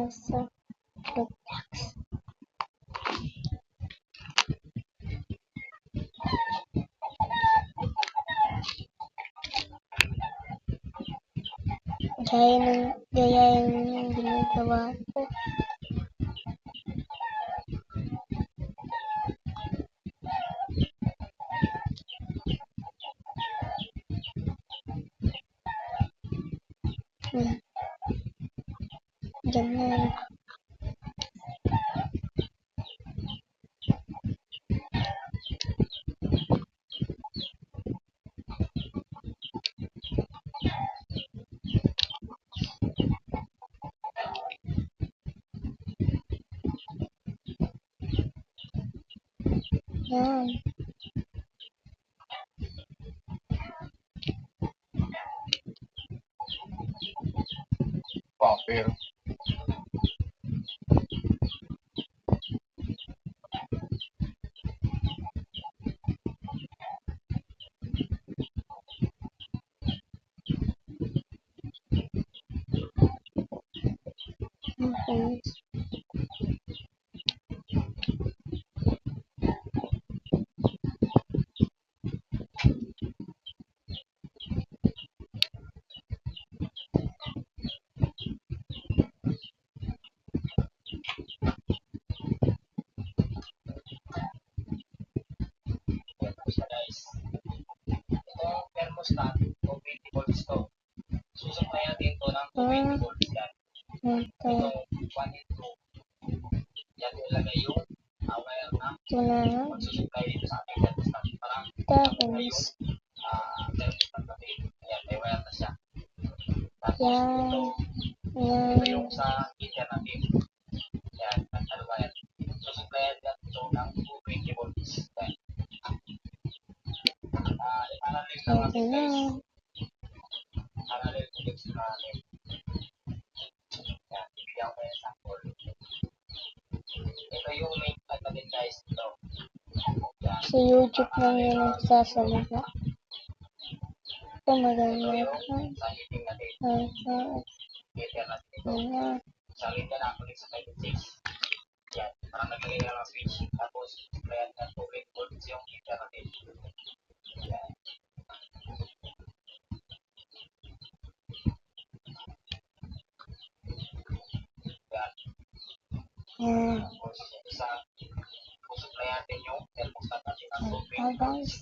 sa Roblox. Gaya yung ginagawa ko. Ganyan. Yan. Papel. Okay. Yan guys. Itong thermostat, 220 volts to. Susupply natin to ng 220 volts yan. Ito. Itong 1 and 2. Yan ilagay yung wire na Ito na. magsusupply dito sa ating thermostat. Parang Tapos. thermostat natin. Yan, may wire na siya. Tapos Yan. ito yung sa heater natin. Yan, ano ba yan? Susupply natin ito ng 220 volts. Yan. Iparallel lang natin guys. Parallel to sa natin. Yan, ibigyan ko yung sample. Ito yung main plug natin guys. Ito. Yan. Sa YouTube lang yun nagsasalita. Ito maganda. Ito yung sa heating natin. Heater natin ito. Sa linya na ako sa 5 6. Yan. Parang naglagay na lang switch. Tapos, supplyan ng 220 volts yung heater natin. Yan. Tapos, isa, supplyan natin yung thermostat natin ng 220 volts.